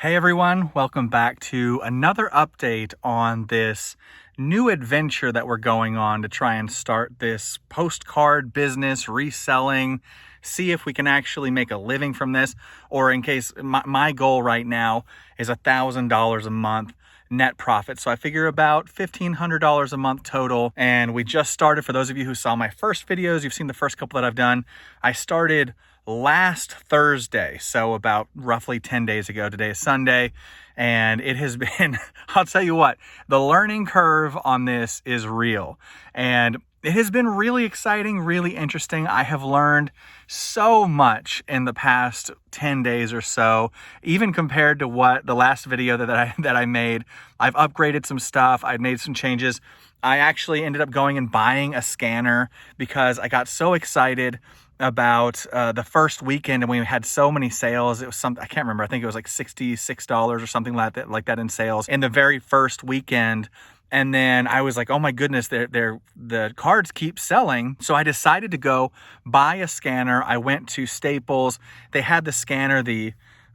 Hey everyone, welcome back to another update on this new adventure that we're going on to try and start this postcard business, reselling, see if we can actually make a living from this, or in case my goal right now is $1,000 a month net profit. So I figure about $1,500 a month total. And we just started. For those of you who saw my first videos, you've seen the first couple that I've done. I started last Thursday, so about roughly 10 days ago. Today is Sunday, and it has been, I'll tell you what, the learning curve on this is real, and it has been really exciting, really interesting. I have learned so much in the past 10 days or so, even compared to what the last video that I made. I've upgraded some stuff. I've made some changes. I actually ended up going and buying a scanner because I got so excited about the first weekend, and we had so many sales. It was I can't remember. I think it was like $66 or something like that in sales in the very first weekend. And then I was like, oh my goodness, the cards keep selling. So I decided to go buy a scanner. I went to Staples. They had the scanner,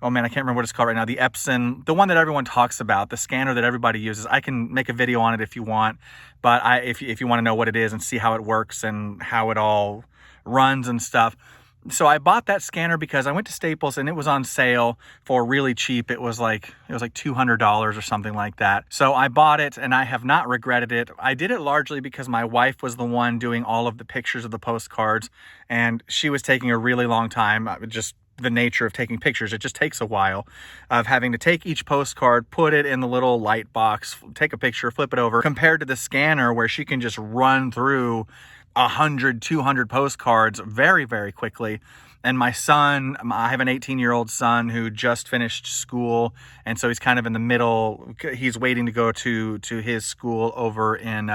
oh man, I can't remember what it's called right now. The Epson, the one that everyone talks about, the scanner that everybody uses. I can make a video on it if you want, but if you want to know what it is and see how it works and how it all runs and stuff. So I bought that scanner because I went to Staples and it was on sale for really cheap. It was like $200 or something like that. So I bought it and I have not regretted it. I did it largely because my wife was the one doing all of the pictures of the postcards, and she was taking a really long time. Just the nature of taking pictures, it just takes a while of having to take each postcard, put it in the little light box, take a picture, flip it over, compared to the scanner where she can just run through 100, 200 postcards very, very quickly. And my son, I have an 18-year-old son who just finished school, and so he's kind of in the middle. He's waiting to go to his school over in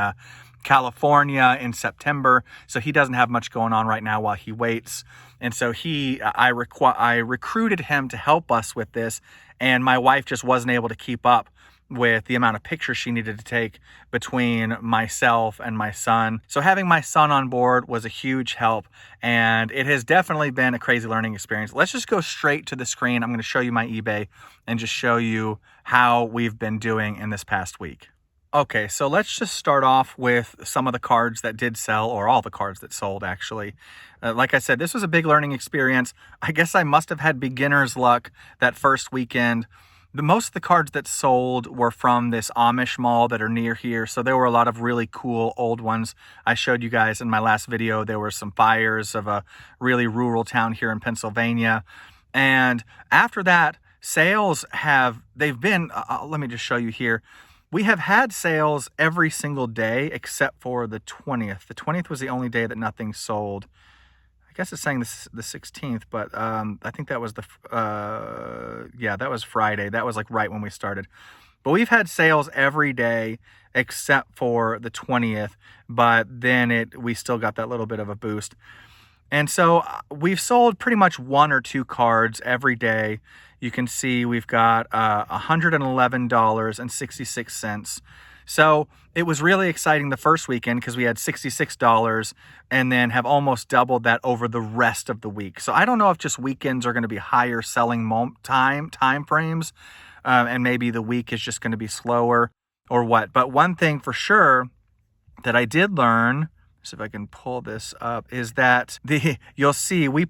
California in September, so he doesn't have much going on right now while he waits. And so I recruited him to help us with this, and my wife just wasn't able to keep up with the amount of pictures she needed to take between myself and my son. So having my son on board was a huge help, and it has definitely been a crazy learning experience. Let's just go straight to the screen. I'm going to show you my eBay and just show you how we've been doing in this past week. Okay, so let's just start off with some of the cards that did sell, or all the cards that sold, actually. Like I said, this was a big learning experience. I guess I must have had beginner's luck that first weekend. Most of the cards that sold were from this Amish mall that are near here. So there were a lot of really cool old ones. I showed you guys in my last video, there were some fires of a really rural town here in Pennsylvania. And after that, sales they've been, let me just show you here. We have had sales every single day except for the 20th. The 20th was the only day that nothing sold. I guess it's saying the 16th, but I think that was that was Friday. That was like right when we started. But we've had sales every day except for the 20th, but then we still got that little bit of a boost. And so we've sold pretty much one or two cards every day. You can see we've got $111.66. So it was really exciting the first weekend because we had $66 and then have almost doubled that over the rest of the week. So I don't know if just weekends are going to be higher selling time frames, and maybe the week is just going to be slower or what. But one thing for sure that I did learn, see if I can pull this up, is that you'll see we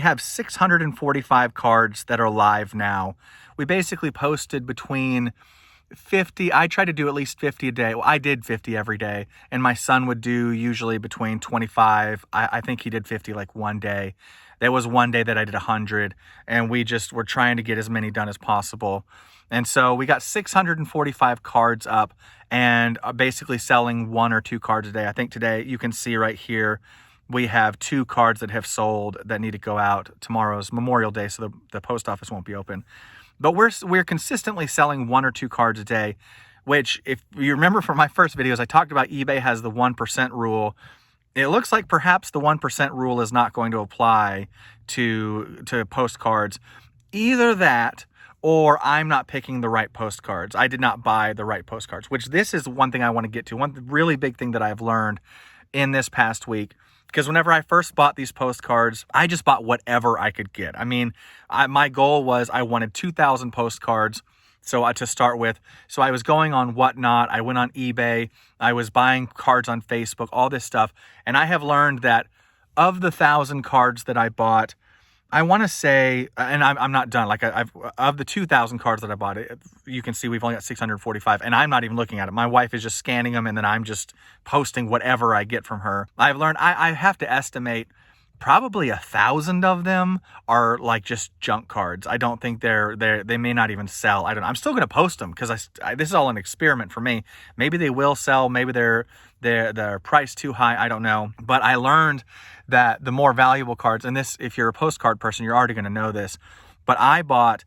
have 645 cards that are live now. We basically posted between 50. I try to do at least 50 a day. Well, I did 50 every day, and my son would do usually between 25. I think he did 50 like one day. There was one day that I did 100, and we just were trying to get as many done as possible. And so we got 645 cards up and are basically selling one or two cards a day. I think today you can see right here we have 2 cards that have sold that need to go out. Tomorrow's Memorial Day, so the post office won't be open. But we're consistently selling 1 or 2 cards a day, which, if you remember from my first videos, I talked about eBay has the 1% rule. It looks like perhaps the 1% rule is not going to apply to postcards. Either that, or I'm not picking the right postcards. I did not buy the right postcards, which this is one thing I want to get to. One really big thing that I've learned in this past week, Because whenever I first bought these postcards, I just bought whatever I could get. I mean, my goal was I wanted 2,000 postcards. So to start with, so I was going on Whatnot, I went on eBay, I was buying cards on Facebook, all this stuff. And I have learned that of the 1,000 cards that I bought, I want to say, and I'm not done. Like I've of the 2,000 cards that I bought, you can see we've only got 645, and I'm not even looking at it. My wife is just scanning them, and then I'm just posting whatever I get from her. I've learned I have to estimate probably 1,000 of them are like just junk cards. I don't think they may not even sell. I don't know. I'm still going to post them because this is all an experiment for me. Maybe they will sell. Maybe they're priced too high. I don't know. But I learned that the more valuable cards, and this, if you're a postcard person, you're already going to know this, but I bought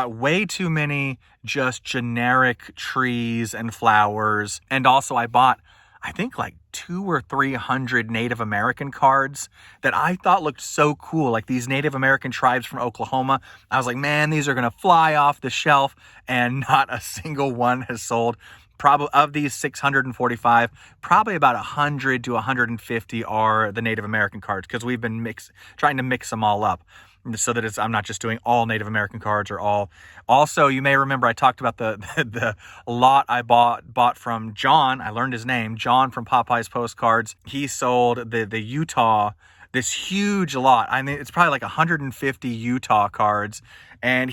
way too many just generic trees and flowers. And also I bought, I think, like 200 or 300 Native American cards that I thought looked so cool. Like these Native American tribes from Oklahoma. I was like, man, these are going to fly off the shelf, and not a single one has sold. Probably of these 645, probably about 100 to 150 are the Native American cards, because we've been trying to mix them all up so that I'm not just doing all Native American cards or all. Also, you may remember I talked about the lot I bought from John. I learned his name, John from Popeye's Postcards. He sold the Utah, this huge lot. I mean, it's probably like 150 Utah cards. And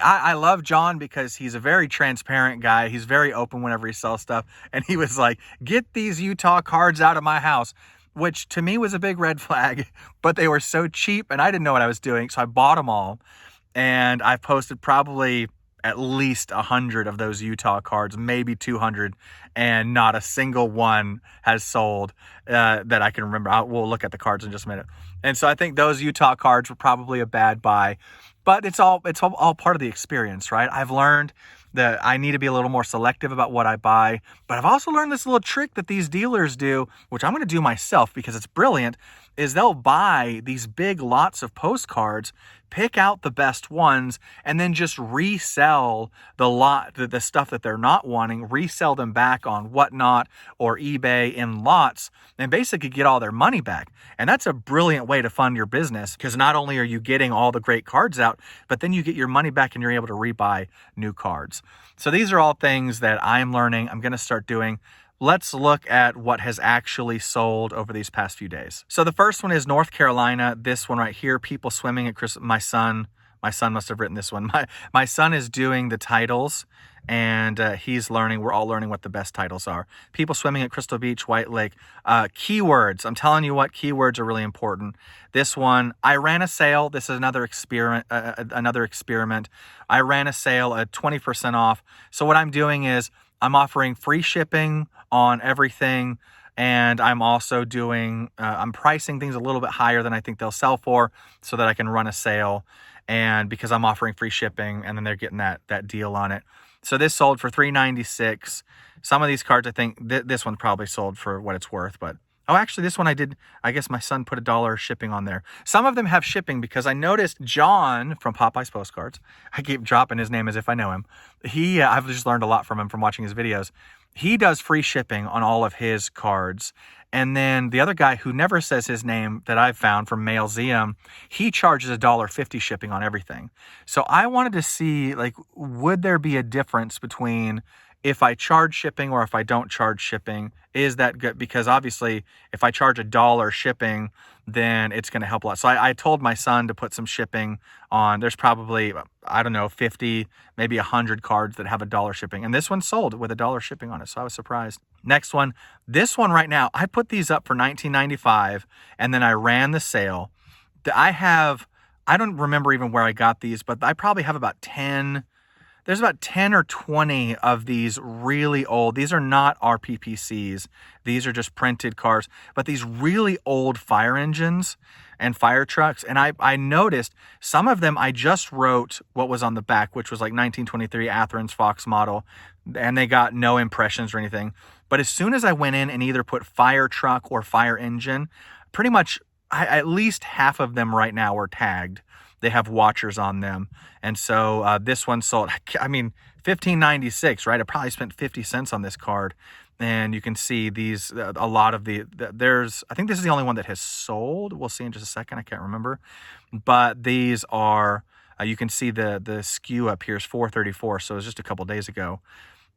I love John because he's a very transparent guy. He's very open whenever he sells stuff. And he was like, get these Utah cards out of my house, which to me was a big red flag, but they were so cheap and I didn't know what I was doing. So I bought them all, and I've posted probably at least 100 of those Utah cards, maybe 200, and not a single one has sold that I can remember. We'll look at the cards in just a minute. And so I think those Utah cards were probably a bad buy, but it's all part of the experience, right? I've learned that I need to be a little more selective about what I buy, but I've also learned this little trick that these dealers do, which I'm going to do myself because it's brilliant, is they'll buy these big lots of postcards, pick out the best ones, and then just resell the stuff that they're not wanting, resell them back on Whatnot or eBay in lots, and basically get all their money back. And that's a brilliant way to fund your business, because not only are you getting all the great cards out, but then you get your money back and you're able to rebuy new cards. So these are all things that I'm learning, I'm going to start doing. Let's look at what has actually sold over these past few days. So the first one is North Carolina. This one right here, people swimming at Christmas. My son must have written this one. My son is doing the titles, and he's learning. We're all learning what the best titles are. People swimming at Crystal Beach, White Lake. Keywords. I'm telling you what, keywords are really important. This one, I ran a sale. This is another experiment. I ran a sale at 20% off. So what I'm doing is I'm offering free shipping on everything, and I'm also doing, I'm pricing things a little bit higher than I think they'll sell for, so that I can run a sale, and because I'm offering free shipping, and then they're getting that deal on it. So this sold for $3.96. Some of these cards, I think this one probably sold for what it's worth, but oh, actually this one I guess my son put $1 shipping on there. Some of them have shipping, because I noticed John from Popeye's Postcards, I keep dropping his name as if I know him. I've just learned a lot from him from watching his videos. He does free shipping on all of his cards. And then the other guy who never says his name that I've found from Mailseum, he charges $1.50 shipping on everything. So I wanted to see, like, would there be a difference between if I charge shipping or if I don't charge shipping? Is that good? Because obviously if I charge $1 shipping, then it's going to help a lot. So I told my son to put some shipping on. There's probably, I don't know, 50, maybe 100 cards that have $1 shipping. And this one sold with $1 shipping on it. So I was surprised. Next one, this one right now, I put these up for $19.95, and then I ran the sale. I don't remember even where I got these, but I probably have about 10. There's about 10 or 20 of these really old. These are not RPPCs. These are just printed cars, but these really old fire engines and fire trucks. And I noticed some of them, I just wrote what was on the back, which was like 1923 Athearn's Fox model, and they got no impressions or anything. But as soon as I went in and either put fire truck or fire engine, pretty much at least half of them right now are tagged. They have watchers on them. And so this one sold, I mean, $15.96, right? I probably spent 50 cents on this card. And you can see these, a lot of there's, I think this is the only one that has sold. We'll see in just a second. I can't remember. But these are, you can see the SKU up here is 434. So it was just a couple days ago.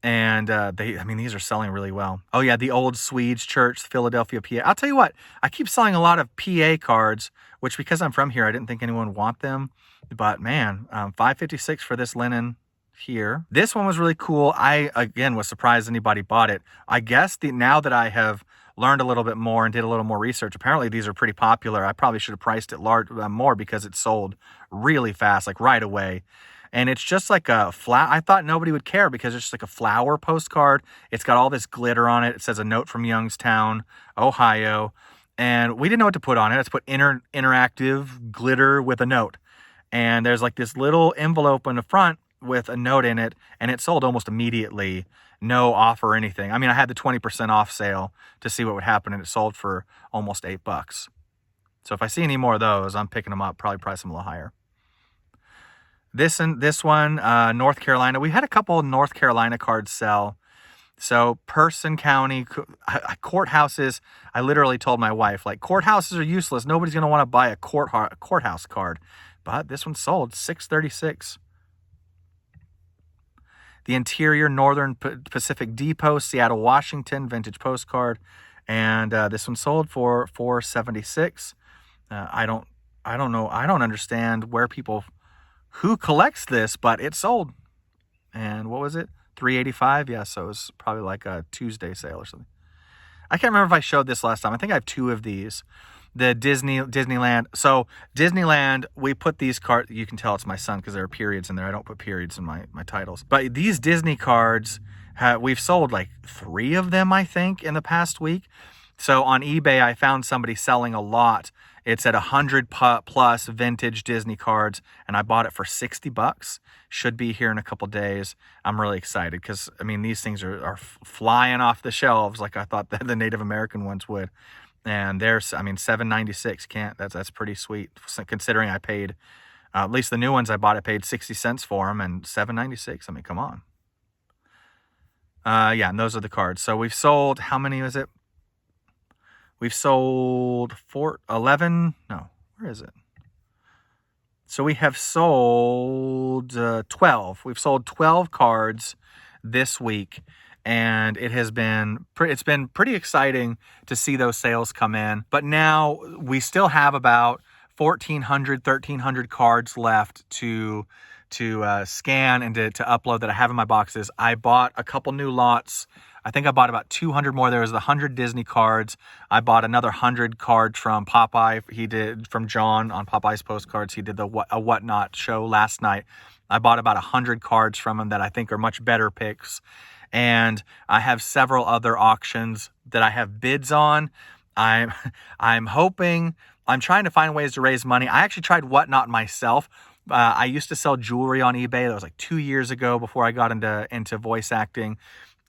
And I mean, these are selling really well. Oh yeah, the Old Swedes Church, Philadelphia, PA. I'll tell you what, I keep selling a lot of PA cards, which because I'm from here, I didn't think anyone would want them. But man, $5.56 for this linen here. This one was really cool. I, again, was surprised anybody bought it. I guess now that I have learned a little bit more and did a little more research, apparently these are pretty popular. I probably should have priced it more because it sold really fast, like right away. And it's just like a flat. I thought nobody would care because it's just like a flower postcard. It's got all this glitter on it. It says a note from Youngstown, Ohio. And we didn't know what to put on it. Let's put interactive glitter with a note. And there's like this little envelope in the front with a note in it. And it sold almost immediately. No offer or anything. I mean, I had the 20% off sale to see what would happen. And it sold for almost $8. So if I see any more of those, I'm picking them up. Probably price them a little higher. This one, North Carolina. We had a couple of North Carolina cards sell. So Person County, courthouses, I literally told my wife, like, courthouses are useless. Nobody's going to want to buy a courthouse card. But this one sold, $6.36. The Interior Northern Pacific Depot, Seattle, Washington, vintage postcard. And this one sold for $4.76. I don't know. I don't understand who collects this, but it sold. And what was it? $3.85. Yeah, so it was probably like a Tuesday sale or something. I can't remember if I showed this last time. I think I have two of these. The Disneyland. So Disneyland, we put these cards. You can tell it's my son because there are periods in there. I don't put periods in my titles. But these Disney cards, we've sold like 3 of them, I think, in the past week. So on eBay, I found somebody selling a lot. It's at 100 plus vintage Disney cards, and I bought it for $60. Should be here in a couple days. I'm really excited because, I mean, these things are flying off the shelves like I thought the Native American ones would. And there's, I mean, $7.96. That's pretty sweet considering I paid, at least the new ones I bought, I paid 60 cents for them, and $7.96. I mean, come on. Yeah, and those are the cards. So we've sold, how many is it? We've sold 11. No, where is it? So we have sold 12. We've sold 12 cards this week, and it's been pretty exciting to see those sales come in. But now we still have about 1,300 cards left to scan and to upload that I have in my boxes. I bought a couple new lots. I think I bought about 200 more. There was the 100 Disney cards. I bought another 100 cards from Popeye. He did, from John on Popeye's Postcards. He did a Whatnot show last night. I bought about 100 cards from him that I think are much better picks. And I have several other auctions that I have bids on. I'm hoping, I'm trying to find ways to raise money. I actually tried Whatnot myself. I used to sell jewelry on eBay. That was like 2 years ago before I got into voice acting.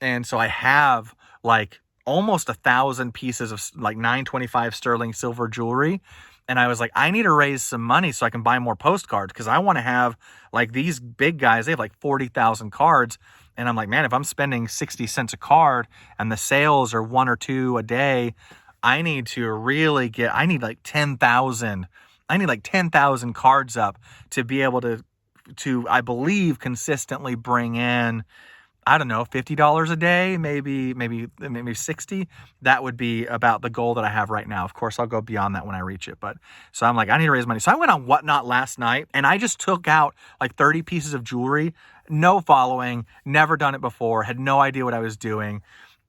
And so I have like almost 1,000 pieces of like 925 sterling silver jewelry. And I was like, I need to raise some money so I can buy more postcards because I want to have like these big guys. They have like 40,000 cards. And I'm like, man, if I'm spending 60 cents a card and the sales are 1 or 2 a day, I need to really I need like 10,000. I need like 10,000 cards up to be able to, I believe, consistently bring in, I don't know, $50 a day, maybe 60. That would be about the goal that I have right now. Of course, I'll go beyond that when I reach it. But so I'm like, I need to raise money. So I went on Whatnot last night and I just took out like 30 pieces of jewelry, no following, never done it before, had no idea what I was doing.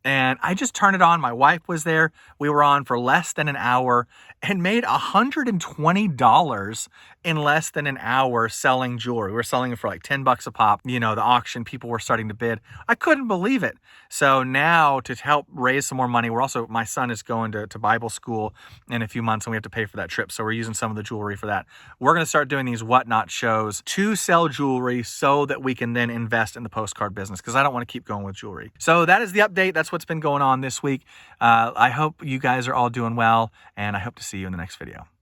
And I just turned it on. My wife was there. We were on for less than an hour and made $120 in less than an hour selling jewelry. We were selling it for like $10 a pop. You know, the auction, people were starting to bid. I couldn't believe it. So now to help raise some more money, my son is going to Bible school in a few months and we have to pay for that trip. So we're using some of the jewelry for that. We're going to start doing these Whatnot shows to sell jewelry so that we can then invest in the postcard business because I don't want to keep going with jewelry. So that is the update. That's what's been going on this week. I hope you guys are all doing well and I hope to see you in the next video.